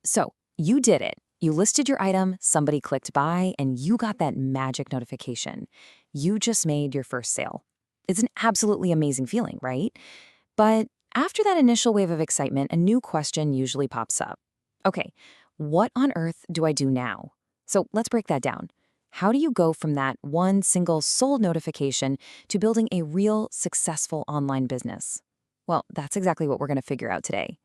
So you did it. You listed your item, somebody clicked buy, and you got that magic notification. You just made your first sale. It's an absolutely amazing feeling, right? But after that initial wave of excitement, a new question usually pops up. Okay, what on earth do I do now? So let's break that down. How do you go from that one single sold notification to building a real successful online business? Well, that's exactly what we're going to figure out today.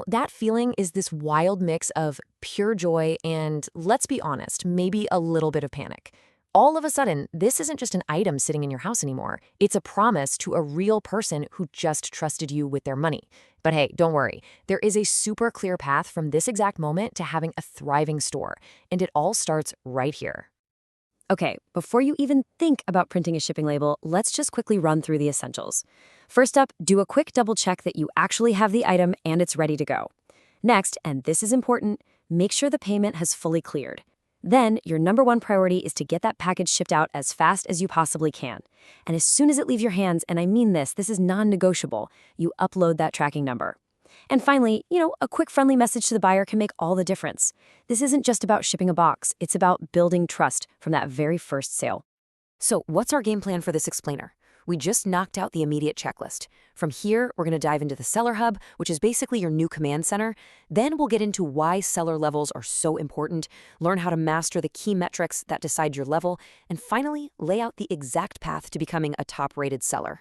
That feeling is this wild mix of pure joy and, let's be honest, maybe a little bit of panic. All of a sudden, this isn't just an item sitting in your house anymore. It's a promise to a real person who just trusted you with their money. But hey, don't worry. There is a super clear path from this exact moment to having a thriving store, and it all starts right here. Okay, before you even think about printing a shipping label, let's just quickly run through the essentials. First up, do a quick double check that you actually have the item and it's ready to go. Next, and this is important, make sure the payment has fully cleared. Then, your number one priority is to get that package shipped out as fast as you possibly can. And as soon as it leaves your hands, and I mean this is non-negotiable, you upload that tracking number. And finally, a quick friendly message to the buyer can make all the difference. This isn't just about shipping a box, it's about building trust from that very first sale. So, what's our game plan for this explainer? We just knocked out the immediate checklist. From here, we're going to dive into the Seller Hub, which is basically your new command center. Then we'll get into why seller levels are so important, learn how to master the key metrics that decide your level, and finally, lay out the exact path to becoming a top-rated seller.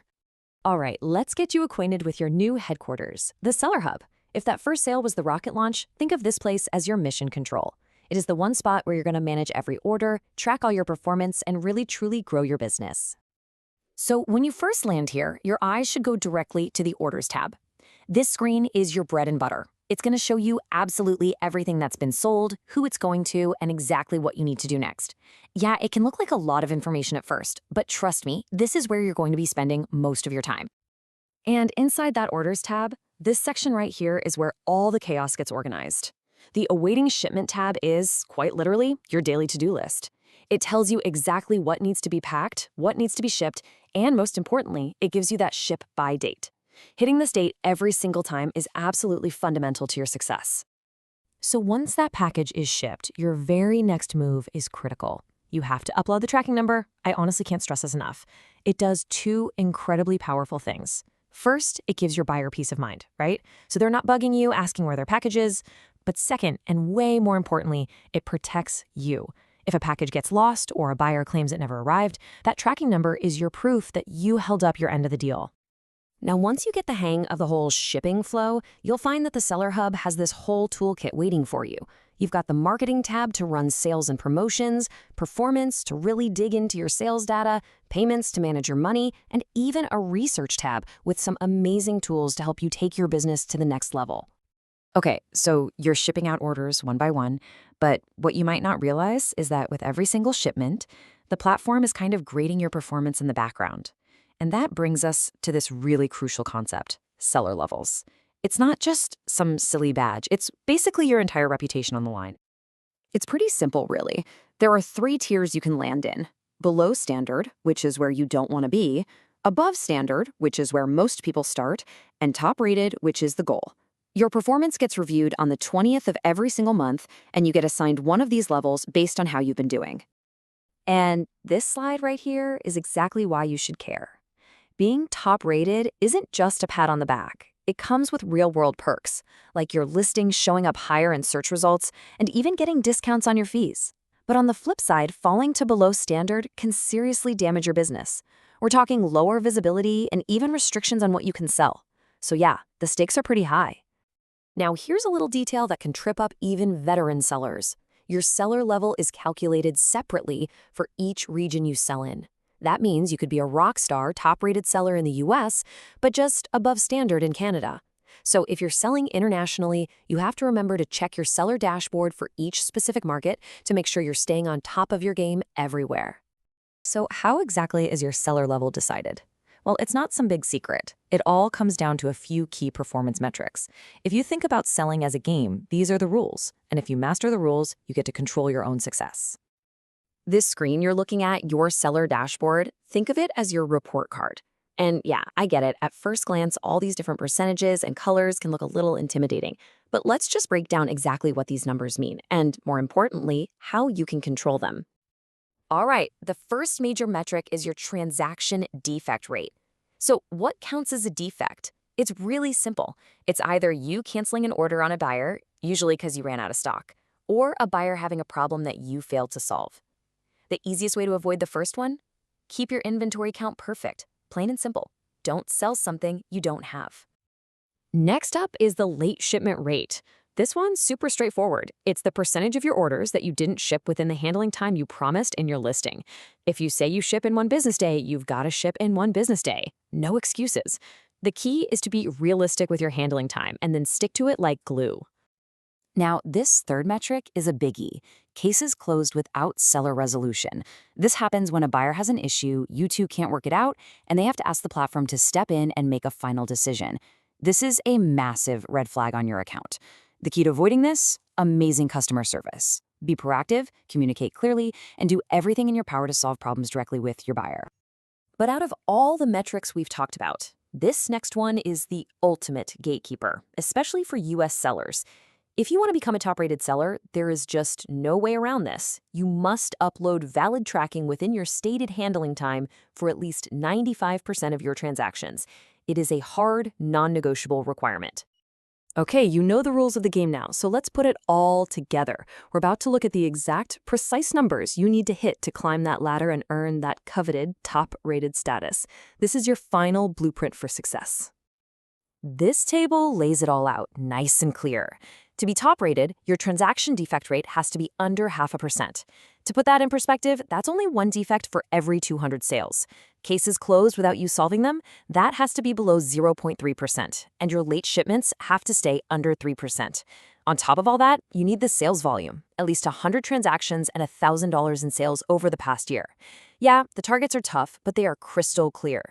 All right, let's get you acquainted with your new headquarters, the Seller Hub. If that first sale was the rocket launch, think of this place as your mission control. It is the one spot where you're going to manage every order, track all your performance, and really truly grow your business. So when you first land here, your eyes should go directly to the Orders tab. This screen is your bread and butter. It's going to show you absolutely everything that's been sold, who it's going to, and exactly what you need to do next. Yeah, it can look like a lot of information at first, but trust me, this is where you're going to be spending most of your time. And inside that Orders tab, this section right here is where all the chaos gets organized. The Awaiting Shipment tab is, quite literally, your daily to-do list. It tells you exactly what needs to be packed, what needs to be shipped, and most importantly, it gives you that ship by date. Hitting this date every single time is absolutely fundamental to your success. So once that package is shipped, your very next move is critical. You have to upload the tracking number. I honestly can't stress this enough. It does two incredibly powerful things. First, it gives your buyer peace of mind, right? So they're not bugging you, asking where their package is. But second, and way more importantly, it protects you. If a package gets lost or a buyer claims it never arrived, that tracking number is your proof that you held up your end of the deal. Now, once you get the hang of the whole shipping flow, you'll find that the Seller Hub has this whole toolkit waiting for you. You've got the Marketing tab to run sales and promotions, Performance to really dig into your sales data, Payments to manage your money, and even a Research tab with some amazing tools to help you take your business to the next level. Okay, so you're shipping out orders one by one, but what you might not realize is that with every single shipment, the platform is kind of grading your performance in the background. And that brings us to this really crucial concept, seller levels. It's not just some silly badge. It's basically your entire reputation on the line. It's pretty simple, really. There are 3 tiers you can land in. Below standard, which is where you don't want to be, above standard, which is where most people start, and top rated, which is the goal. Your performance gets reviewed on the 20th of every single month, and you get assigned one of these levels based on how you've been doing. And this slide right here is exactly why you should care. Being top rated isn't just a pat on the back. It comes with real-world perks, like your listings showing up higher in search results and even getting discounts on your fees. But on the flip side, falling to below standard can seriously damage your business. We're talking lower visibility and even restrictions on what you can sell. So yeah, the stakes are pretty high. Now here's a little detail that can trip up even veteran sellers. Your seller level is calculated separately for each region you sell in. That means you could be a rock star, top-rated seller in the US, but just above standard in Canada. So if you're selling internationally, you have to remember to check your seller dashboard for each specific market to make sure you're staying on top of your game everywhere. So how exactly is your seller level decided? Well, it's not some big secret. It all comes down to a few key performance metrics. If you think about selling as a game, these are the rules. And if you master the rules, you get to control your own success. This screen you're looking at, your seller dashboard, think of it as your report card. And yeah, I get it. At first glance, all these different percentages and colors can look a little intimidating. But let's just break down exactly what these numbers mean, and more importantly, how you can control them. All right, the first major metric is your transaction defect rate. So, what counts as a defect? It's really simple. It's either you canceling an order on a buyer, usually because you ran out of stock, or a buyer having a problem that you failed to solve. The easiest way to avoid the first one? Keep your inventory count perfect, plain and simple. Don't sell something you don't have. Next up is the late shipment rate. This one's super straightforward. It's the percentage of your orders that you didn't ship within the handling time you promised in your listing. If you say you ship in 1 business day, you've got to ship in 1 business day. No excuses. The key is to be realistic with your handling time and then stick to it like glue. Now, this third metric is a biggie. Cases closed without seller resolution. This happens when a buyer has an issue, you two can't work it out, and they have to ask the platform to step in and make a final decision. This is a massive red flag on your account. The key to avoiding this? Amazing customer service. Be proactive, communicate clearly, and do everything in your power to solve problems directly with your buyer. But out of all the metrics we've talked about, this next one is the ultimate gatekeeper, especially for US sellers. If you want to become a top-rated seller, there is just no way around this. You must upload valid tracking within your stated handling time for at least 95% of your transactions. It is a hard, non-negotiable requirement. Okay, you know the rules of the game now, so let's put it all together. We're about to look at the exact, precise numbers you need to hit to climb that ladder and earn that coveted top-rated status. This is your final blueprint for success. This table lays it all out, nice and clear. To be top-rated, your transaction defect rate has to be under 0.5%. To put that in perspective, that's only 1 defect for every 200 sales. Cases closed without you solving them, that has to be below 0.3%, and your late shipments have to stay under 3%. On top of all that, you need the sales volume, at least 100 transactions and $1,000 in sales over the past year. Yeah, the targets are tough, but they are crystal clear.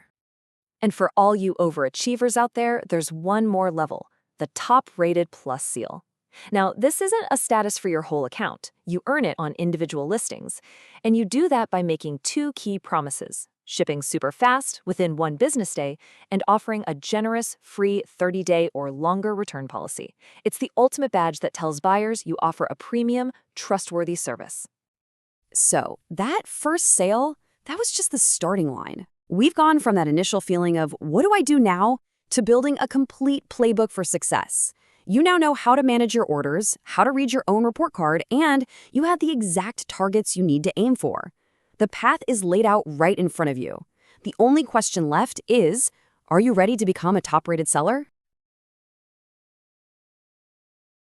And for all you overachievers out there, there's one more level, the top-rated plus seal. Now, this isn't a status for your whole account. You earn it on individual listings. And you do that by making 2 key promises: shipping super fast within 1 business day and offering a generous, free 30-day or longer return policy. It's the ultimate badge that tells buyers you offer a premium, trustworthy service. So, that first sale, that was just the starting line. We've gone from that initial feeling of, what do I do now, to building a complete playbook for success. You now know how to manage your orders, how to read your own report card, and you have the exact targets you need to aim for. The path is laid out right in front of you. The only question left is, are you ready to become a top-rated seller?